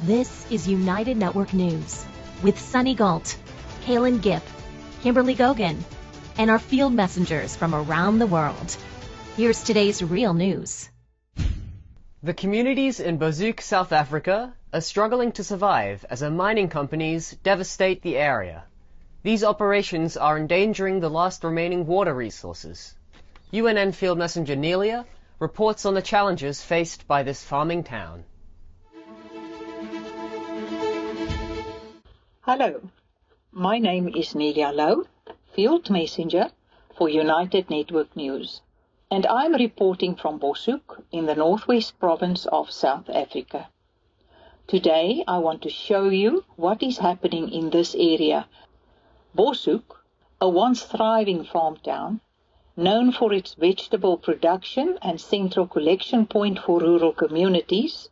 This is United Network News with Sunny Galt, Calen Gipp, Kimberly Gogan, and our field messengers from around the world. Here's today's real news. The communities in Bosook, South Africa are struggling to survive as mining companies devastate the area. These operations are endangering the last remaining water resources. UNN field messenger Nelia reports on the challenges faced by this farming town. Hello, my name is Nelia Low, field messenger for United Network News, and I'm reporting from Bosook in the northwest province of South Africa. Today I want to show you what is happening in this area. Bosook, a once thriving farm town, known for its vegetable production and central collection point for rural communities,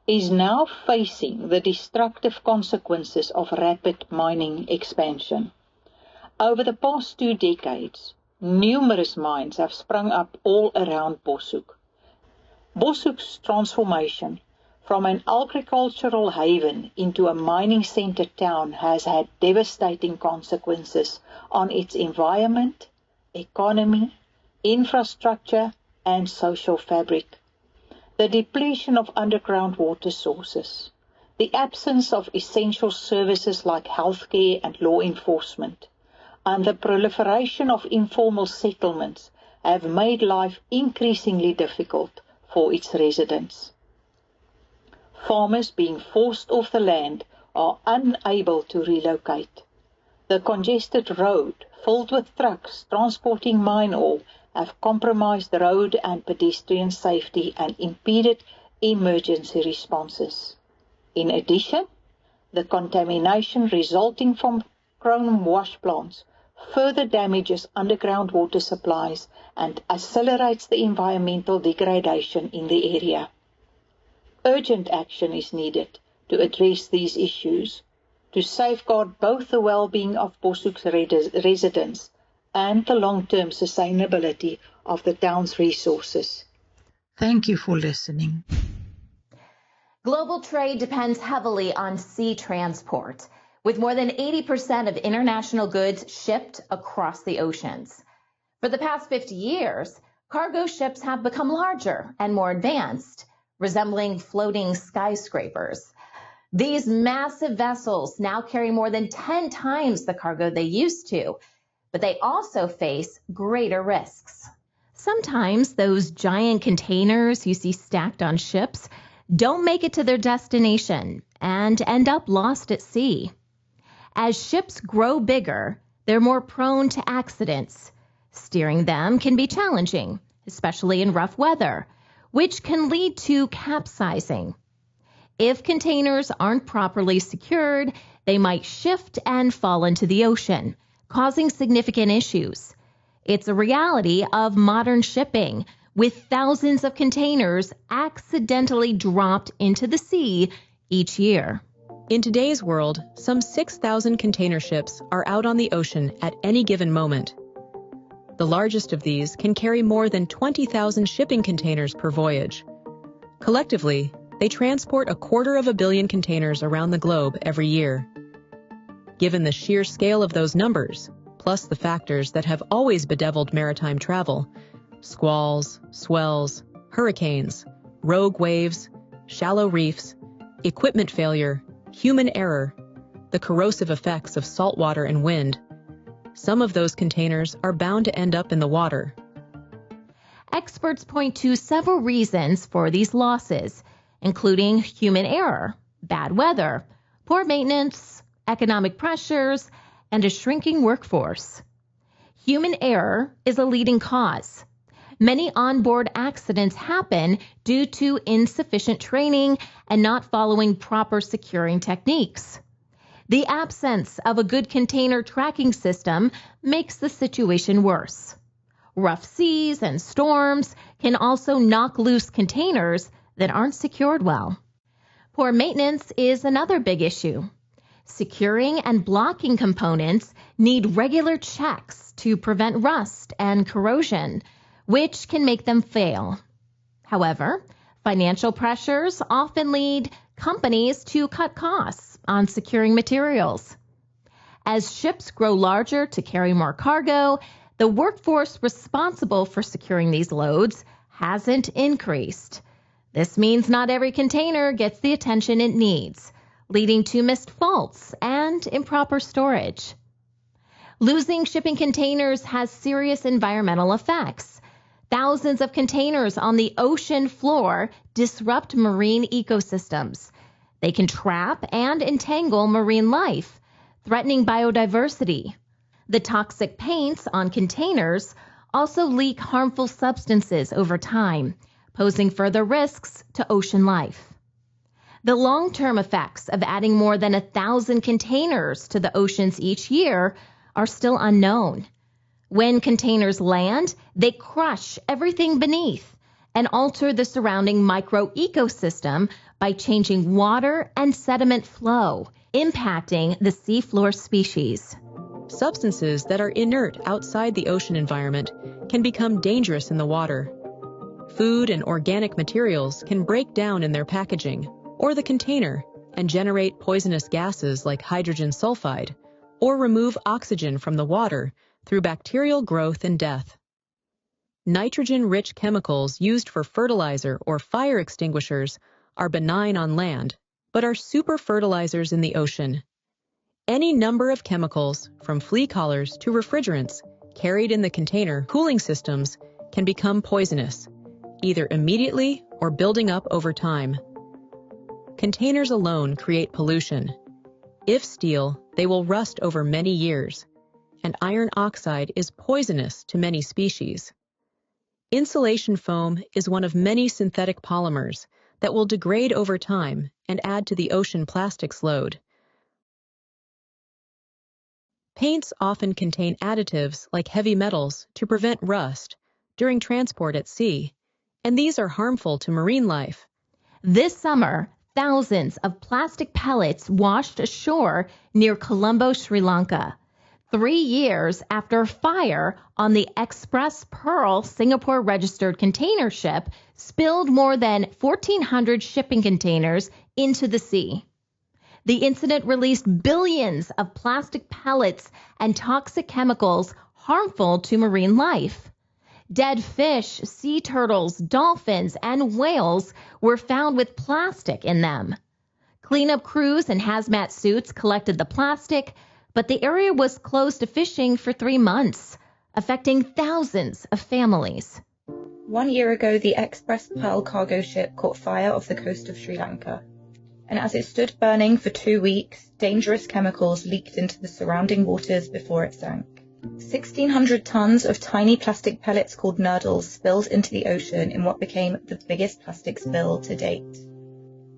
is now facing the destructive consequences of rapid mining expansion. Over the past 2 decades, numerous mines have sprung up all around Bosook. Bosook's transformation from an agricultural haven into a mining-centered town has had devastating consequences on its environment, economy, infrastructure, and social fabric. The depletion of underground water sources, the absence of essential services like healthcare and law enforcement, and the proliferation of informal settlements have made life increasingly difficult for its residents. Farmers being forced off the land are unable to relocate. The congested road, filled with trucks transporting mine ore, have compromised road and pedestrian safety and impeded emergency responses. In addition, the contamination resulting from chrome wash plants further damages underground water supplies and accelerates the environmental degradation in the area. Urgent action is needed to address these issues, to safeguard both the well-being of Bosook's residents and the long-term sustainability of the town's resources. Thank you for listening. Global trade depends heavily on sea transport, with more than 80% of international goods shipped across the oceans. For the past 50 years, cargo ships have become larger and more advanced, resembling floating skyscrapers. These massive vessels now carry more than 10 times the cargo they used to, but they also face greater risks. Sometimes those giant containers you see stacked on ships don't make it to their destination and end up lost at sea. As ships grow bigger, they're more prone to accidents. Steering them can be challenging, especially in rough weather, which can lead to capsizing. If containers aren't properly secured, they might shift and fall into the ocean, causing significant issues. It's a reality of modern shipping, with thousands of containers accidentally dropped into the sea each year. In today's world, some 6,000 container ships are out on the ocean at any given moment. The largest of these can carry more than 20,000 shipping containers per voyage. Collectively, they transport 250 million containers around the globe every year. Given the sheer scale of those numbers, plus the factors that have always bedeviled maritime travel, squalls, swells, hurricanes, rogue waves, shallow reefs, equipment failure, human error, the corrosive effects of salt water and wind, some of those containers are bound to end up in the water. Experts point to several reasons for these losses, including human error, bad weather, poor maintenance, economic pressures, and a shrinking workforce. Human error is a leading cause. Many onboard accidents happen due to insufficient training and not following proper securing techniques. The absence of a good container tracking system makes the situation worse. Rough seas and storms can also knock loose containers that aren't secured well. Poor maintenance is another big issue. Securing and blocking components need regular checks to prevent rust and corrosion, which can make them fail. However, Financial pressures often lead companies to cut costs on securing materials. As ships grow larger to carry more cargo, the workforce responsible for securing these loads hasn't increased. This means not every container gets the attention it needs, leading to missed faults and improper storage. Losing shipping containers has serious environmental effects. Thousands of containers on the ocean floor disrupt marine ecosystems. They can trap and entangle marine life, threatening biodiversity. The toxic paints on containers also leak harmful substances over time, posing further risks to ocean life. The long-term effects of adding more than 1,000 containers to the oceans each year are still unknown. When containers land, they crush everything beneath and alter the surrounding microecosystem by changing water and sediment flow, impacting the seafloor species. Substances that are inert outside the ocean environment can become dangerous in the water. Food and organic materials can break down in their packaging or the container and generate poisonous gases like hydrogen sulfide, or remove oxygen from the water through bacterial growth and death. Nitrogen-rich chemicals used for fertilizer or fire extinguishers are benign on land, but are super fertilizers in the ocean. Any number of chemicals, from flea collars to refrigerants, carried in the container cooling systems can become poisonous, either immediately or building up over time. Containers alone create pollution. If steel, they will rust over many years, and iron oxide is poisonous to many species. Insulation foam is one of many synthetic polymers that will degrade over time and add to the ocean plastics load. Paints often contain additives like heavy metals to prevent rust during transport at sea, and these are harmful to marine life. This summer, thousands of plastic pellets washed ashore near Colombo, Sri Lanka, 3 years after a fire on the Express Pearl Singapore-registered container ship spilled more than 1,400 shipping containers into the sea. The incident released billions of plastic pellets and toxic chemicals harmful to marine life. Dead fish, sea turtles, dolphins, and whales were found with plastic in them. Cleanup crews and hazmat suits collected the plastic, but the area was closed to fishing for 3 months, affecting thousands of families. 1 year ago, the Express Pearl cargo ship caught fire off the coast of Sri Lanka. And as it stood burning for 2 weeks, dangerous chemicals leaked into the surrounding waters before it sank. 1,600 tons of tiny plastic pellets called nurdles spilled into the ocean in what became the biggest plastic spill to date.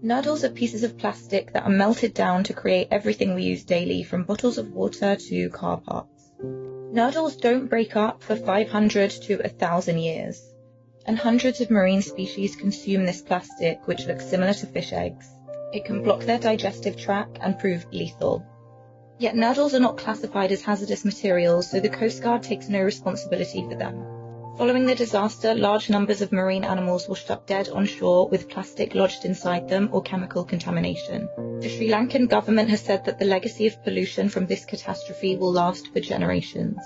Nurdles are pieces of plastic that are melted down to create everything we use daily, from bottles of water to car parts. Nurdles don't break up for 500 to 1,000 years, and hundreds of marine species consume this plastic, which looks similar to fish eggs. It can block their digestive tract and prove lethal. Yet nurdles are not classified as hazardous materials, so the Coast Guard takes no responsibility for them. Following the disaster, large numbers of marine animals washed up dead on shore with plastic lodged inside them or chemical contamination. The Sri Lankan government has said that the legacy of pollution from this catastrophe will last for generations.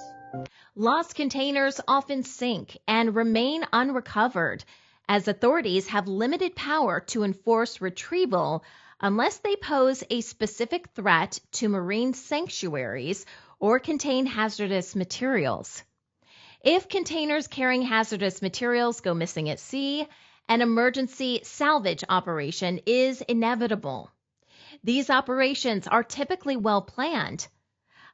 Lost containers often sink and remain unrecovered, as authorities have limited power to enforce retrieval unless they pose a specific threat to marine sanctuaries or contain hazardous materials. If containers carrying hazardous materials go missing at sea, an emergency salvage operation is inevitable. These operations are typically well planned.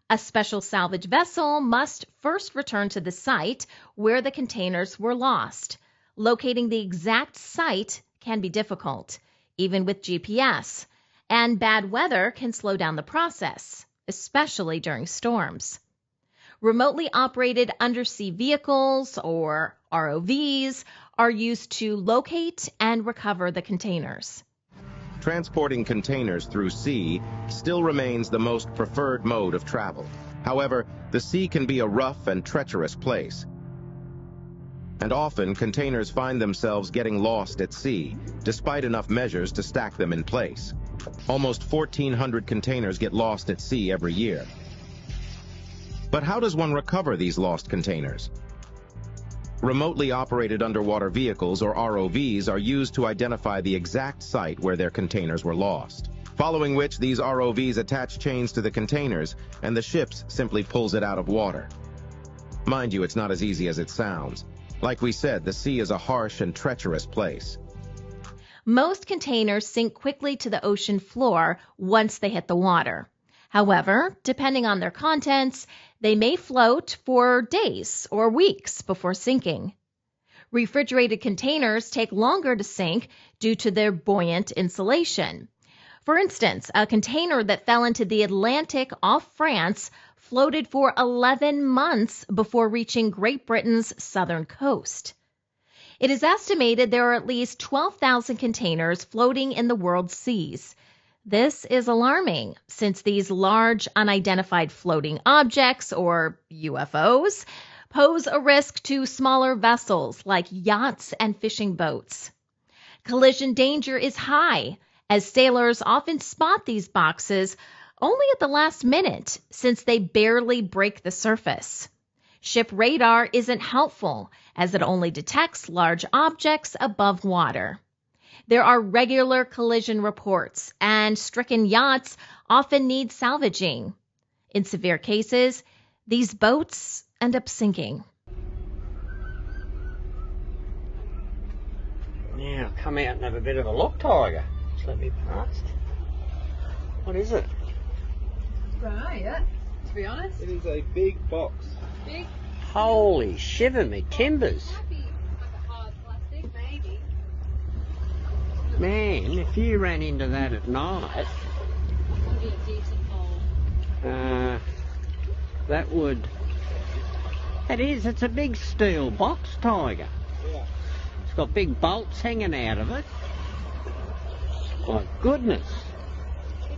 A special salvage vessel must first return to the site where the containers were lost. Locating the exact site can be difficult, even with GPS, and bad weather can slow down the process, especially during storms. Remotely operated undersea vehicles, or ROVs, are used to locate and recover the containers. Transporting containers through sea still remains the most preferred mode of travel. However, the sea can be a rough and treacherous place. and often containers find themselves getting lost at sea, despite enough measures to stack them in place. Almost 1,400 containers get lost at sea every year. But how does one recover these lost containers? Remotely operated underwater vehicles, or ROVs, are used to identify the exact site where their containers were lost. Following which, these ROVs attach chains to the containers, and the ships simply pulls it out of water. Mind you, it's not as easy as it sounds. Like we said, the sea is a harsh and treacherous place. Most containers sink quickly to the ocean floor once they hit the water. However, depending on their contents, they may float for days or weeks before sinking. Refrigerated containers take longer to sink due to their buoyant insulation. For instance, a container that fell into the Atlantic off France floated for 11 months before reaching Great Britain's southern coast. It is estimated there are at least 12,000 containers floating in the world's seas. This is alarming, since these large unidentified floating objects, or UFOs, pose a risk to smaller vessels like yachts and fishing boats. Collision danger is high, as sailors often spot these boxes only at the last minute, since they barely break the surface. Ship radar isn't helpful, as it only detects large objects above water. There are regular collision reports, and stricken yachts often need salvaging. In severe cases, these boats end up sinking. Now, come out and have a bit of a look, Tiger. Just let me past. What is it? Right, yeah. To be honest. It is a big box. Big. Holy shiver me timbers. Might be like a hard plastic, maybe. Man, if you ran into that at night, It'd be a decent hole. that would... It's a big steel box, Tiger. Yeah. It's got big bolts hanging out of it. My goodness.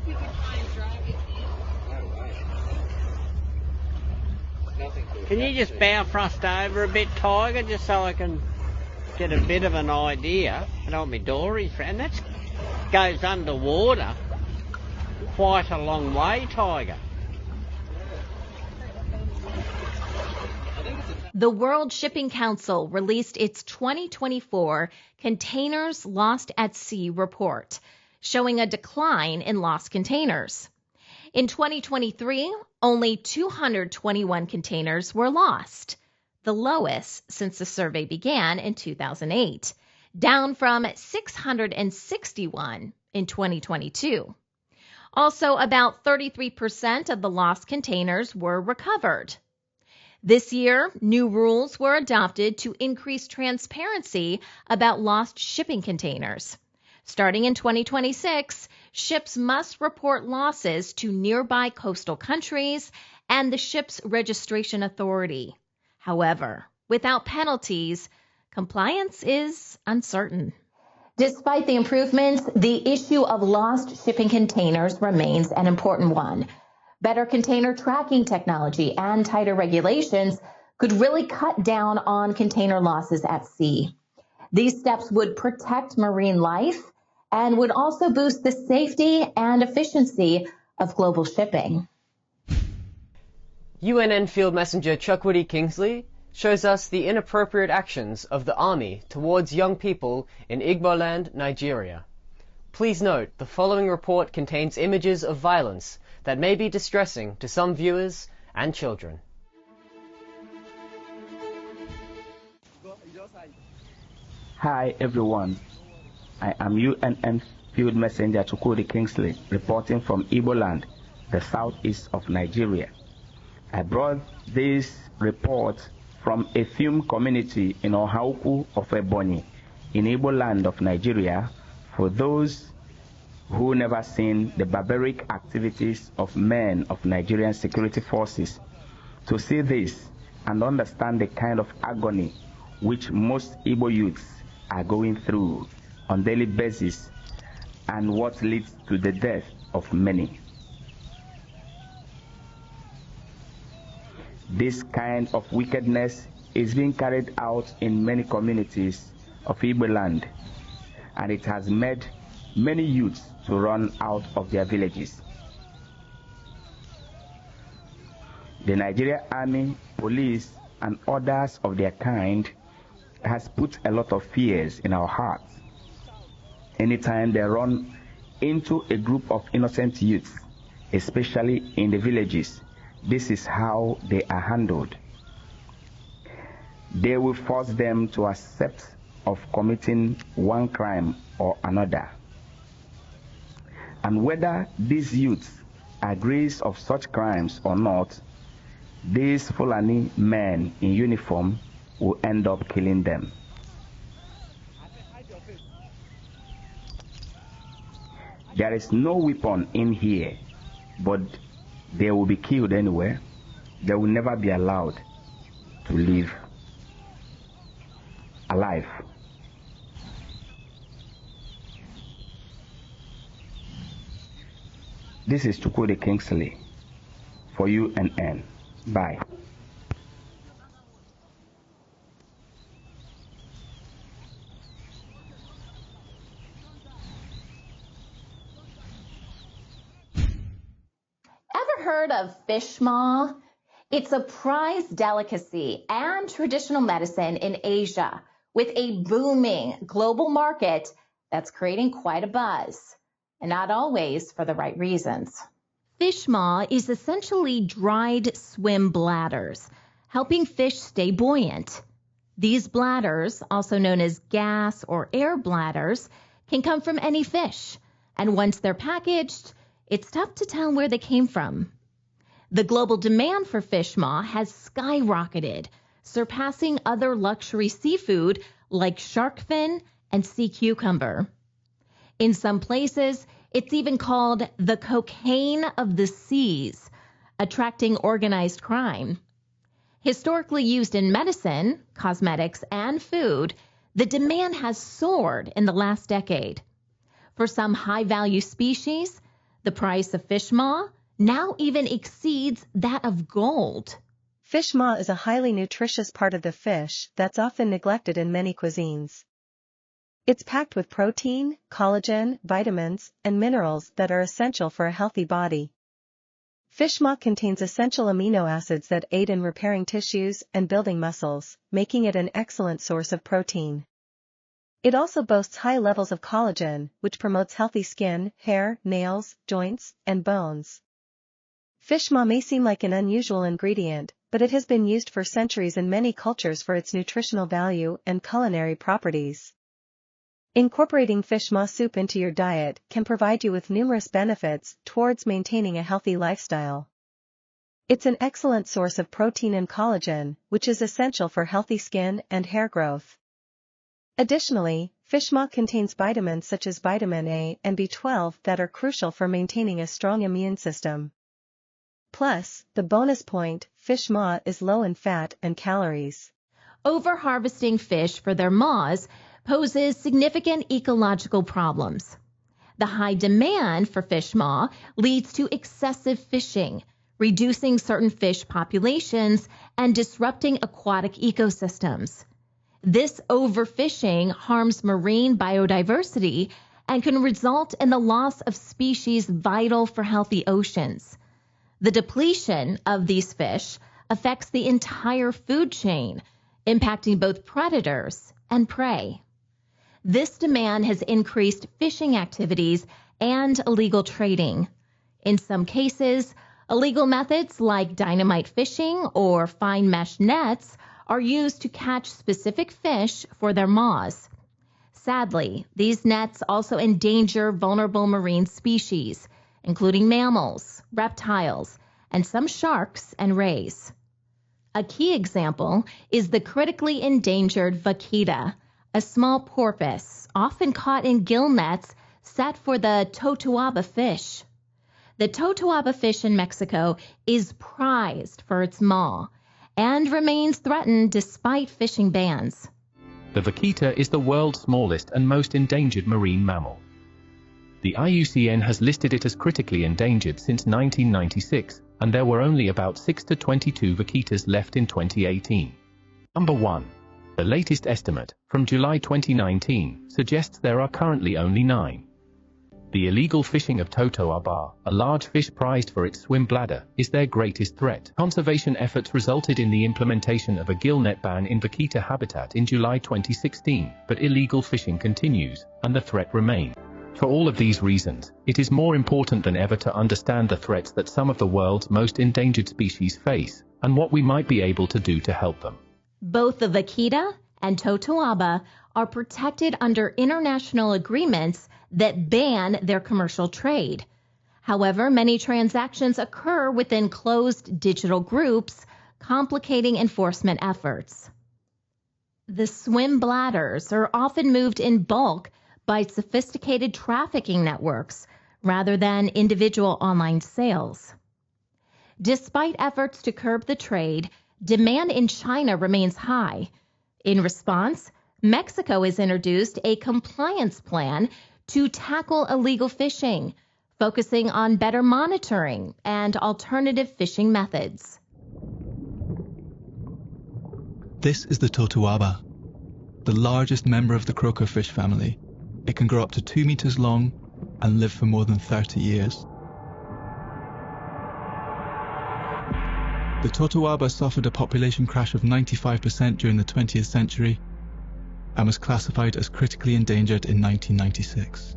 If you could try and drag it in. No way. Nothing to Can you just bow thrust over a bit, Tiger, just so I can get a bit of an idea? I don't want my dories, and that goes underwater quite a long way, Tiger. The World Shipping Council released its 2024 Containers Lost at Sea report, showing a decline in lost containers. In 2023, only 221 containers were lost, the lowest since the survey began in 2008, down from 661 in 2022. Also, about 33% of the lost containers were recovered. This year, new rules were adopted to increase transparency about lost shipping containers. Starting in 2026, ships must report losses to nearby coastal countries and the ship's registration authority. However, without penalties, compliance is uncertain. Despite the improvements, the issue of lost shipping containers remains an important one. Better container tracking technology and tighter regulations could really cut down on container losses at sea. These steps would protect marine life and would also boost the safety and efficiency of global shipping. UNN Field Messenger Chukwudi Kingsley shows us the inappropriate actions of the army towards young people in Igboland, Nigeria. Please note, the following report contains images of violence that may be distressing to some viewers and children. Hi everyone, I am UNN Field Messenger Chukwudi Kingsley reporting from Igboland, the southeast of Nigeria. I brought this report from a Fium community in Ohauku of Ebonyi in Igboland of Nigeria for those who never seen the barbaric activities of men of Nigerian security forces. To see this and understand the kind of agony which most Igbo youths are going through on daily basis and what leads to the death of many. This kind of wickedness is being carried out in many communities of Igbo land, and it has made many youths to run out of their villages. The Nigerian Army, police, and others of their kind has put a lot of fears in our hearts. Anytime they run into a group of innocent youths, especially in the villages, this is how they are handled. They will force them to accept of committing one crime or another. And whether these youths agrees of such crimes or not, these Fulani men in uniform will end up killing them. There is no weapon in here, but they will be killed anyway. They will never be allowed to live alive. This is Chukwudi Kingsley for UNN. Bye. Ever heard of fish maw? It's a prized delicacy and traditional medicine in Asia, with a booming global market that's creating quite a buzz, and not always for the right reasons. Fish maw is essentially dried swim bladders, helping fish stay buoyant. These bladders, also known as gas or air bladders, can come from any fish, and once they're packaged, it's tough to tell where they came from. The global demand for fish maw has skyrocketed, surpassing other luxury seafood like shark fin and sea cucumber. In some places, it's even called the cocaine of the seas, attracting organized crime. Historically used in medicine, cosmetics, and food, the demand has soared in the last decade. For some high-value species, the price of fish maw now even exceeds that of gold. Fish maw is a highly nutritious part of the fish that's often neglected in many cuisines. It's packed with protein, collagen, vitamins, and minerals that are essential for a healthy body. Fish maw contains essential amino acids that aid in repairing tissues and building muscles, making it an excellent source of protein. It also boasts high levels of collagen, which promotes healthy skin, hair, nails, joints, and bones. Fish maw may seem like an unusual ingredient, but it has been used for centuries in many cultures for its nutritional value and culinary properties. Incorporating fish maw soup into your diet can provide you with numerous benefits towards maintaining a healthy lifestyle. It's an excellent source of protein and collagen, which is essential for healthy skin and hair growth. Additionally, fish maw contains vitamins such as vitamin A and B12 that are crucial for maintaining a strong immune system. Plus, the bonus point, fish maw is low in fat and calories. Over-harvesting fish for their maws poses significant ecological problems. The high demand for fish maw leads to excessive fishing, reducing certain fish populations and disrupting aquatic ecosystems. This overfishing harms marine biodiversity and can result in the loss of species vital for healthy oceans. The depletion of these fish affects the entire food chain, impacting both predators and prey. This demand has increased fishing activities and illegal trading. In some cases, illegal methods like dynamite fishing or fine mesh nets are used to catch specific fish for their maws. Sadly, these nets also endanger vulnerable marine species, including mammals, reptiles, and some sharks and rays. A key example is the critically endangered vaquita, a small porpoise often caught in gill nets set for the totoaba fish. The totoaba fish in Mexico is prized for its maw and remains threatened despite fishing bans. The vaquita is the world's smallest and most endangered marine mammal. The IUCN has listed it as critically endangered since 1996, and there were only about 6 to 22 vaquitas left in 2018. Number 1. The latest estimate, from July 2019, suggests there are currently only 9. The illegal fishing of totoaba, a large fish prized for its swim bladder, is their greatest threat. Conservation efforts resulted in the implementation of a gillnet ban in vaquita habitat in July 2016, but illegal fishing continues, and the threat remains. For all of these reasons, it is more important than ever to understand the threats that some of the world's most endangered species face, and what we might be able to do to help them. Both the vaquita and totoaba are protected under international agreements that ban their commercial trade. However, many transactions occur within closed digital groups, complicating enforcement efforts. The swim bladders are often moved in bulk by sophisticated trafficking networks rather than individual online sales. Despite efforts to curb the trade, demand in China remains high. In response, Mexico has introduced a compliance plan to tackle illegal fishing, focusing on better monitoring and alternative fishing methods. This is the totoaba, the largest member of the croaker fish family. It can grow up to 2 meters long and live for more than 30 years. The totoaba suffered a population crash of 95% during the 20th century and was classified as critically endangered in 1996.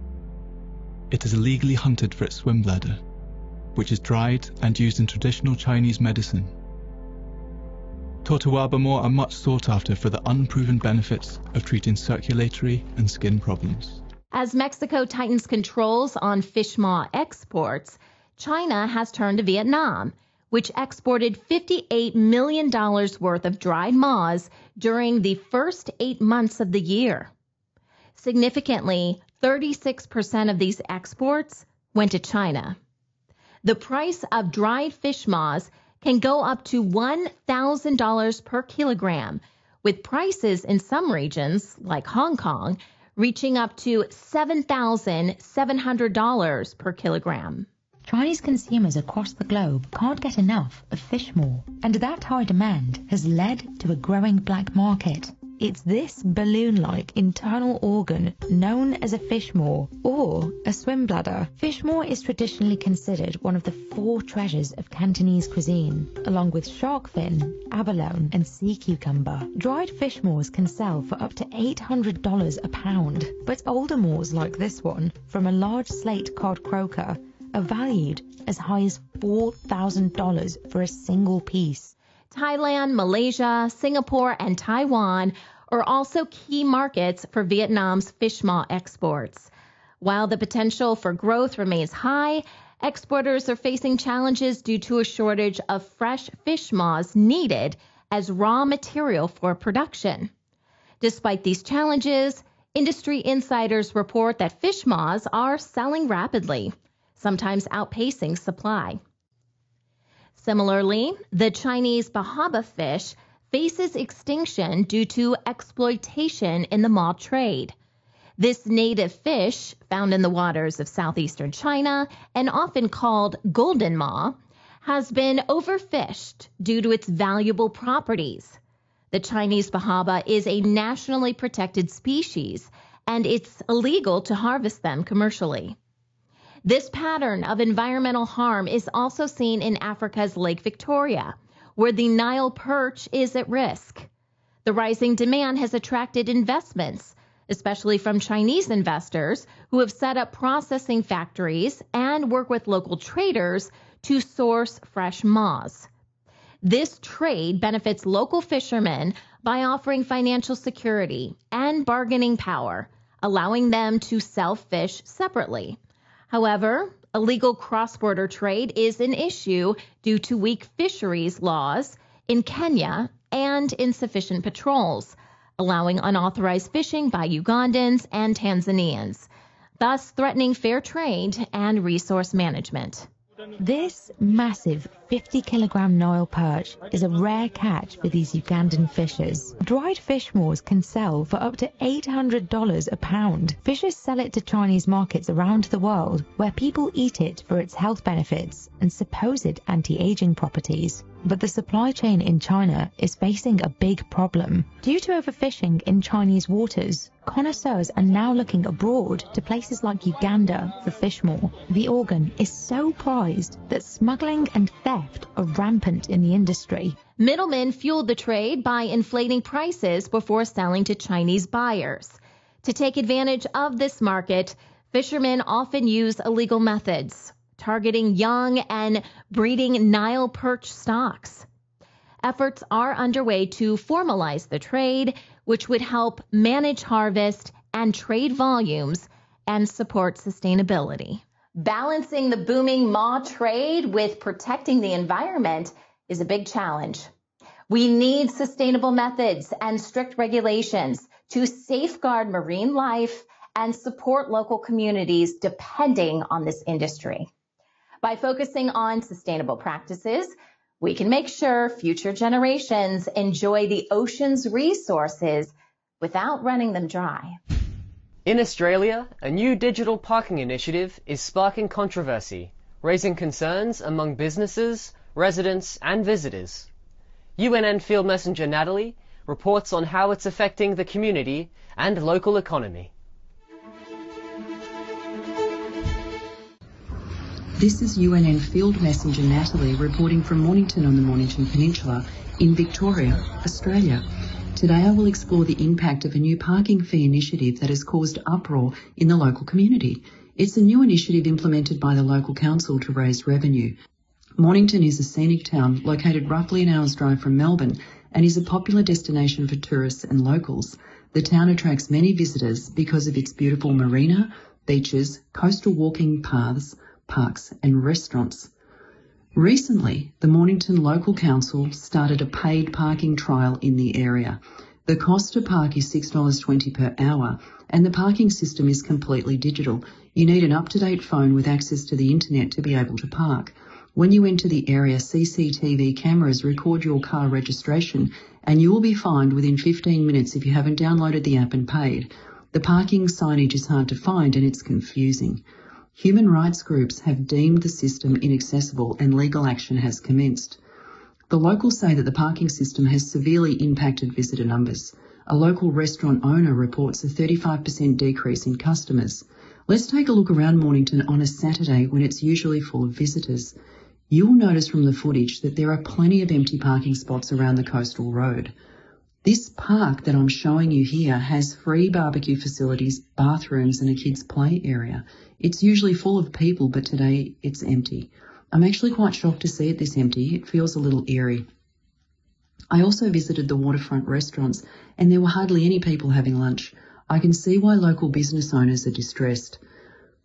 It is illegally hunted for its swim bladder, which is dried and used in traditional Chinese medicine. Totoaba more are much sought after for the unproven benefits of treating circulatory and skin problems. As Mexico tightens controls on fish maw exports, China has turned to Vietnam, which exported $58 million worth of dried maws during the first 8 months of the year. Significantly, 36% of these exports went to China. The price of dried fish maws can go up to $1,000 per kilogram, with prices in some regions, like Hong Kong, reaching up to $7,700 per kilogram. Chinese consumers across the globe can't get enough of fish maw, and that high demand has led to a growing black market. It's this balloon-like internal organ known as a fish maw or a swim bladder. Fish maw is traditionally considered one of the 4 treasures of Cantonese cuisine, along with shark fin, abalone, and sea cucumber. Dried fish maws can sell for up to $800 a pound, but older maws like this one, from a large slate cod croaker, are valued as high as $4,000 for a single piece. Thailand, Malaysia, Singapore, and Taiwan are also key markets for Vietnam's fish maw exports. While the potential for growth remains high, exporters are facing challenges due to a shortage of fresh fish maws needed as raw material for production. Despite these challenges, industry insiders report that fish maws are selling rapidly, sometimes outpacing supply. Similarly, the Chinese bahaba fish faces extinction due to exploitation in the maw trade. This native fish, found in the waters of southeastern China and often called golden maw, has been overfished due to its valuable properties. The Chinese bahaba is a nationally protected species, and it's illegal to harvest them commercially. This pattern of environmental harm is also seen in Africa's Lake Victoria, where the Nile perch is at risk. The rising demand has attracted investments, especially from Chinese investors who have set up processing factories and work with local traders to source fresh maws. This trade benefits local fishermen by offering financial security and bargaining power, allowing them to sell fish separately. However, illegal cross-border trade is an issue due to weak fisheries laws in Kenya and insufficient patrols, allowing unauthorized fishing by Ugandans and Tanzanians, thus threatening fair trade and resource management. This massive 50-kilogram Nile perch is a rare catch for these Ugandan fishers. Dried fish maws can sell for up to $800 a pound. Fishers sell it to Chinese markets around the world, where people eat it for its health benefits and supposed anti-aging properties. But the supply chain in China is facing a big problem. Due to overfishing in Chinese waters, connoisseurs are now looking abroad to places like Uganda for fish more. The organ is so prized that smuggling and theft are rampant in the industry. Middlemen fueled the trade by inflating prices before selling to Chinese buyers. To take advantage of this market, fishermen often use illegal methods, targeting young and breeding Nile perch stocks. Efforts are underway to formalize the trade, which would help manage harvest and trade volumes and support sustainability. Balancing the booming maw trade with protecting the environment is a big challenge. We need sustainable methods and strict regulations to safeguard marine life and support local communities depending on this industry. By focusing on sustainable practices, we can make sure future generations enjoy the ocean's resources without running them dry. In Australia, a new digital parking initiative is sparking controversy, raising concerns among businesses, residents and visitors. UNN Field Messenger Natalie reports on how it's affecting the community and local economy. This is UNN Field Messenger Natalie reporting from Mornington on the Mornington Peninsula in Victoria, Australia. Today I will explore the impact of a new parking fee initiative that has caused uproar in the local community. It's a new initiative implemented by the local council to raise revenue. Mornington is a scenic town located roughly an hour's drive from Melbourne and is a popular destination for tourists and locals. The town attracts many visitors because of its beautiful marina, beaches, coastal walking paths, parks and restaurants. Recently, the Mornington Local Council started a paid parking trial in the area. The cost to park is $6.20 per hour and the parking system is completely digital. You need an up-to-date phone with access to the internet to be able to park. When you enter the area, CCTV cameras record your car registration and you will be fined within 15 minutes if you haven't downloaded the app and paid. The parking signage is hard to find and it's confusing. Human rights groups have deemed the system inaccessible and legal action has commenced. The locals say that the parking system has severely impacted visitor numbers. A local restaurant owner reports a 35% decrease in customers. Let's take a look around Mornington on a Saturday when it's usually full of visitors. You will notice from the footage that there are plenty of empty parking spots around the coastal road. This park that I'm showing you here has free barbecue facilities, bathrooms and a kids' play area. It's usually full of people, but today it's empty. I'm actually quite shocked to see it this empty. It feels a little eerie. I also visited the waterfront restaurants and there were hardly any people having lunch. I can see why local business owners are distressed.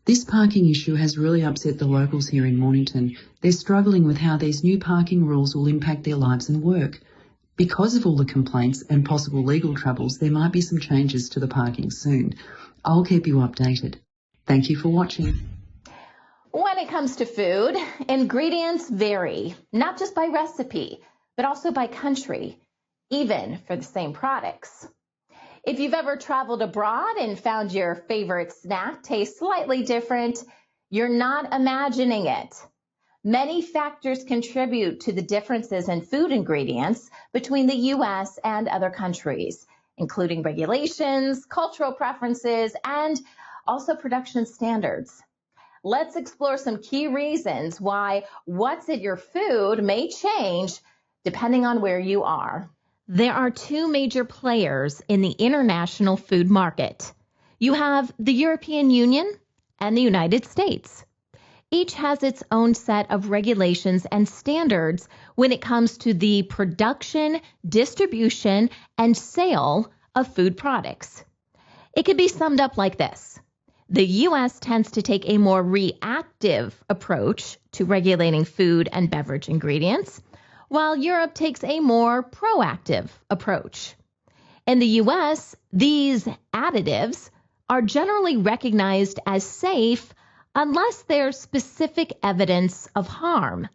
This parking issue has really upset the locals here in Mornington. They're struggling with how these new parking rules will impact their lives and work. Because of all the complaints and possible legal troubles, there might be some changes to the parking soon. I'll keep you updated. Thank you for watching. When it comes to food, ingredients vary, not just by recipe, but also by country, even for the same products. If you've ever traveled abroad and found your favorite snack taste slightly different, you're not imagining it. Many factors contribute to the differences in food ingredients between the U.S. and other countries, including regulations, cultural preferences, and also production standards. Let's explore some key reasons why what's in your food may change depending on where you are. There are two major players in the international food market. You have the European Union and the United States. Each has its own set of regulations and standards when it comes to the production, distribution, and sale of food products. It could be summed up like this. The U.S. tends to take a more reactive approach to regulating food and beverage ingredients, while Europe takes a more proactive approach. In the U.S., these additives are generally recognized as safe unless there's specific evidence of harm.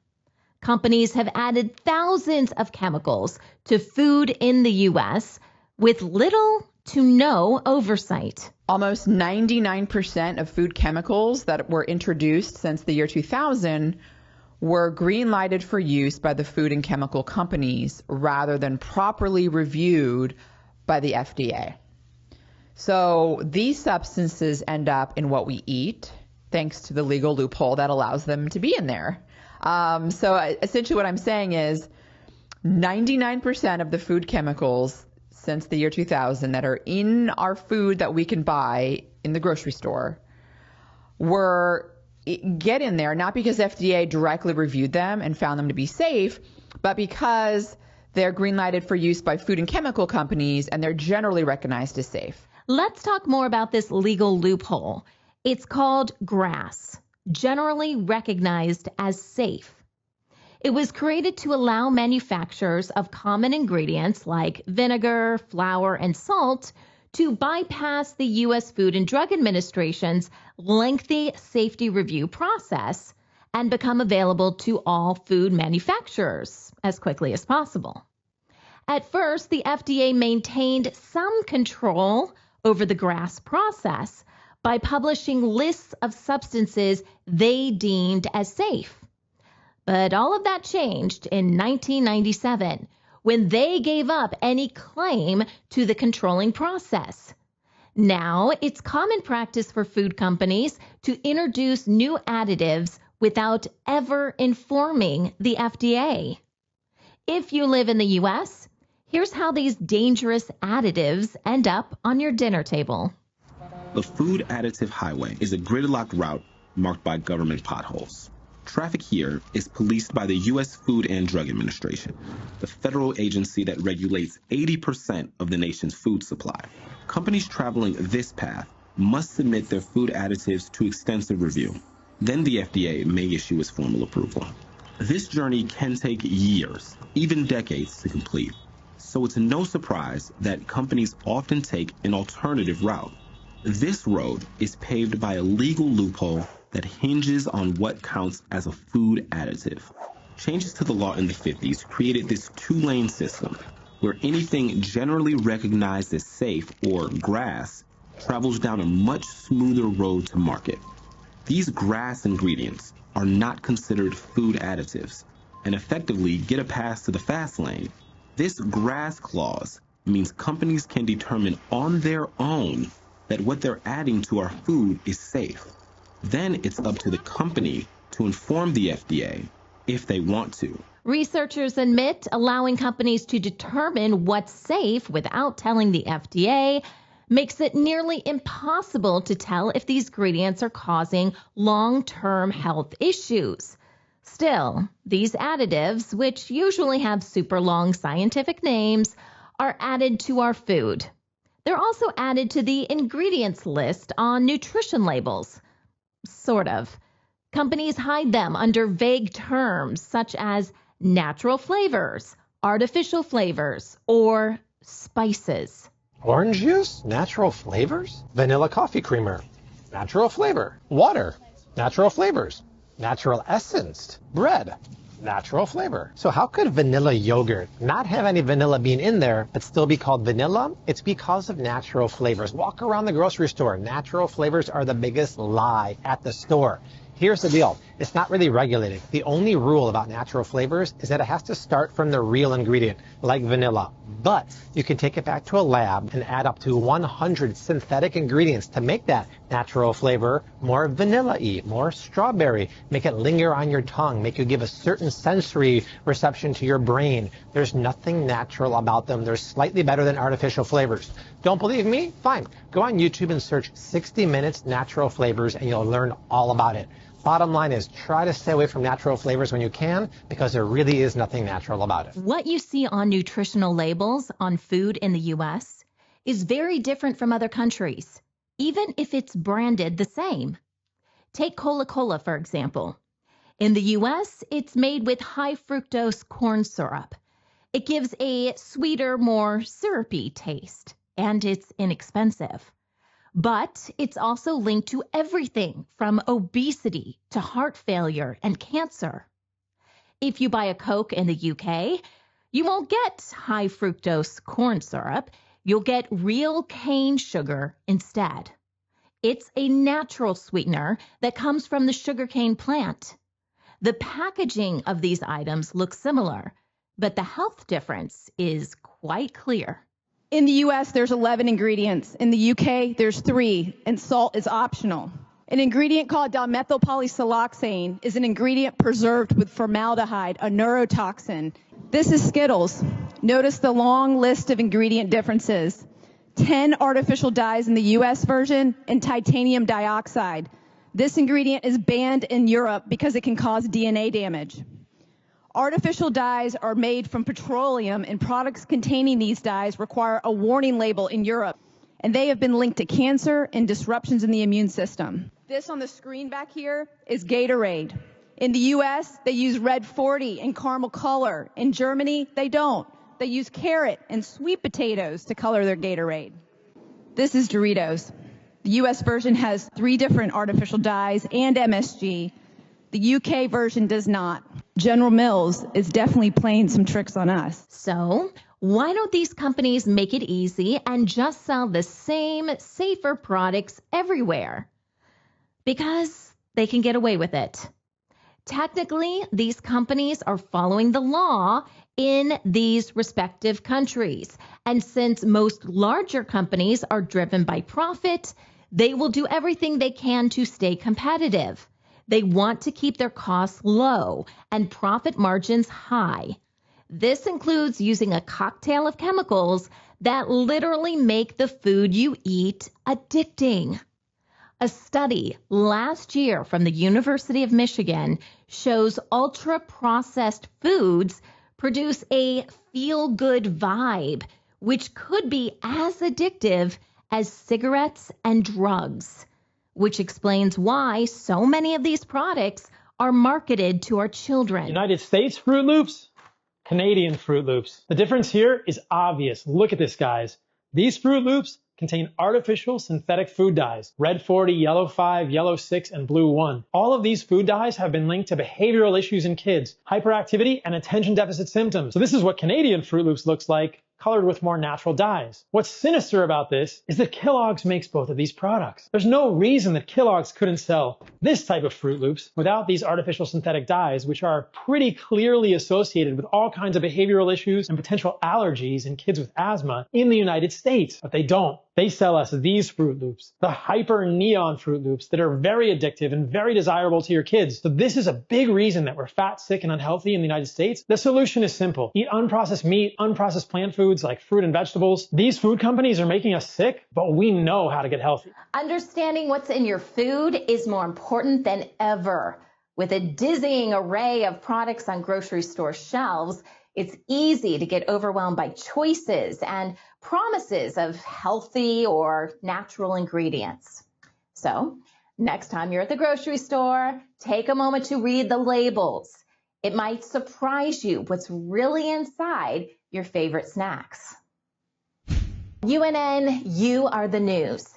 Companies have added thousands of chemicals to food in the U.S. with little to no oversight. Almost 99% of food chemicals that were introduced since the year 2000 were green-lighted for use by the food and chemical companies rather than properly reviewed by the FDA. So these substances end up in what we eat, thanks to the legal loophole that allows them to be in there. So essentially what I'm saying is 99% of the food chemicals since the year 2000 that are in our food that we can buy in the grocery store get in there not because FDA directly reviewed them and found them to be safe, but because they're green-lighted for use by food and chemical companies and they're generally recognized as safe. Let's talk more about this legal loophole. It's called GRAS, generally recognized as safe. It was created to allow manufacturers of common ingredients like vinegar, flour, and salt to bypass the U.S. Food and Drug Administration's lengthy safety review process and become available to all food manufacturers as quickly as possible. At first, the FDA maintained some control over the GRAS process by publishing lists of substances they deemed as safe. But all of that changed in 1997 when they gave up any claim to the controlling process. Now, it's common practice for food companies to introduce new additives without ever informing the FDA. If you live in the U.S., here's how these dangerous additives end up on your dinner table. The food additive highway is a gridlocked route marked by government potholes. Traffic here is policed by the U.S. Food and Drug Administration, the federal agency that regulates 80% of the nation's food supply. Companies traveling this path must submit their food additives to extensive review. Then the FDA may issue its formal approval. This journey can take years, even decades, to complete. So it's no surprise that companies often take an alternative route. This road is paved by a legal loophole that hinges on what counts as a food additive. Changes to the law in the 50s created this two-lane system where anything generally recognized as safe, or GRAS, travels down a much smoother road to market. These GRAS ingredients are not considered food additives and effectively get a pass to the fast lane. This GRAS clause means companies can determine on their own that what they're adding to our food is safe. Then it's up to the company to inform the FDA if they want to. Researchers admit allowing companies to determine what's safe without telling the FDA makes it nearly impossible to tell if these ingredients are causing long-term health issues. Still, these additives, which usually have super long scientific names, are added to our food. They're also added to the ingredients list on nutrition labels. Sort of. Companies hide them under vague terms such as natural flavors, artificial flavors, or spices. Orange juice, natural flavors. Vanilla coffee creamer, natural flavor. Water, natural flavors. Natural essence. Bread, natural flavor. So how could vanilla yogurt not have any vanilla bean in there but still be called vanilla? It's because of natural flavors. Walk around the grocery store. Natural flavors are the biggest lie at the store. Here's the deal. It's not really regulated. The only rule about natural flavors is that it has to start from the real ingredient, like vanilla. But you can take it back to a lab and add up to 100 synthetic ingredients to make that natural flavor more vanilla-y, more strawberry, make it linger on your tongue, make you give a certain sensory reception to your brain. There's nothing natural about them. They're slightly better than artificial flavors. Don't believe me? Fine. Go on YouTube and search 60 Minutes Natural Flavors and you'll learn all about it. Bottom line is try to stay away from natural flavors when you can because there really is nothing natural about it. What you see on nutritional labels on food in the U.S. is very different from other countries, even if it's branded the same. Take Coca-Cola, for example. In the U.S., it's made with high fructose corn syrup. It gives a sweeter, more syrupy taste, and it's inexpensive. But it's also linked to everything from obesity to heart failure and cancer. If you buy a Coke in the UK, you won't get high fructose corn syrup. You'll get real cane sugar instead. It's a natural sweetener that comes from the sugarcane plant. The packaging of these items looks similar, but the health difference is quite clear. In the US, there's 11 ingredients. In the UK, there's 3, and salt is optional. An ingredient called dimethylpolysiloxane is an ingredient preserved with formaldehyde, a neurotoxin. This is Skittles. Notice the long list of ingredient differences. 10 artificial dyes in the US version and titanium dioxide. This ingredient is banned in Europe because it can cause DNA damage. Artificial dyes are made from petroleum, and products containing these dyes require a warning label in Europe, and they have been linked to cancer and disruptions in the immune system. This on the screen back here is Gatorade. In the US, they use red 40 and caramel color. In Germany, they don't. They use carrot and sweet potatoes to color their Gatorade. This is Doritos. The US version has 3 different artificial dyes and MSG. The UK version does not. General Mills is definitely playing some tricks on us. So, why don't these companies make it easy and just sell the same, safer products everywhere? Because they can get away with it. Technically, these companies are following the law in these respective countries. And since most larger companies are driven by profit, they will do everything they can to stay competitive. They want to keep their costs low and profit margins high. This includes using a cocktail of chemicals that literally make the food you eat addicting. A study last year from the University of Michigan shows ultra-processed foods produce a feel-good vibe, which could be as addictive as cigarettes and drugs, which explains why so many of these products are marketed to our children. United States Fruit Loops, Canadian Fruit Loops. The difference here is obvious. Look at this, guys. These Fruit Loops contain artificial synthetic food dyes, red 40, yellow 5, yellow 6, and blue 1. All of these food dyes have been linked to behavioral issues in kids, hyperactivity, and attention deficit symptoms. So this is what Canadian Fruit Loops looks like, colored with more natural dyes. What's sinister about this is that Kellogg's makes both of these products. There's no reason that Kellogg's couldn't sell this type of Fruit Loops without these artificial synthetic dyes, which are pretty clearly associated with all kinds of behavioral issues and potential allergies in kids with asthma in the United States. But they don't. They sell us these Fruit Loops, the hyper neon Fruit Loops that are very addictive and very desirable to your kids. So this is a big reason that we're fat, sick, and unhealthy in the United States. The solution is simple. Eat unprocessed meat, unprocessed plant foods like fruit and vegetables. These food companies are making us sick, but we know how to get healthy. Understanding what's in your food is more important than ever. With a dizzying array of products on grocery store shelves, it's easy to get overwhelmed by choices and promises of healthy or natural ingredients. So, next time you're at the grocery store, take a moment to read the labels. It might surprise you what's really inside your favorite snacks. UNN, you are the news.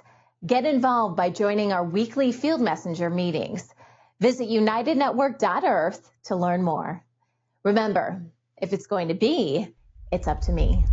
Get involved by joining our weekly Field Messenger meetings. Visit unitednetwork.earth to learn more. Remember, if it's going to be, it's up to me.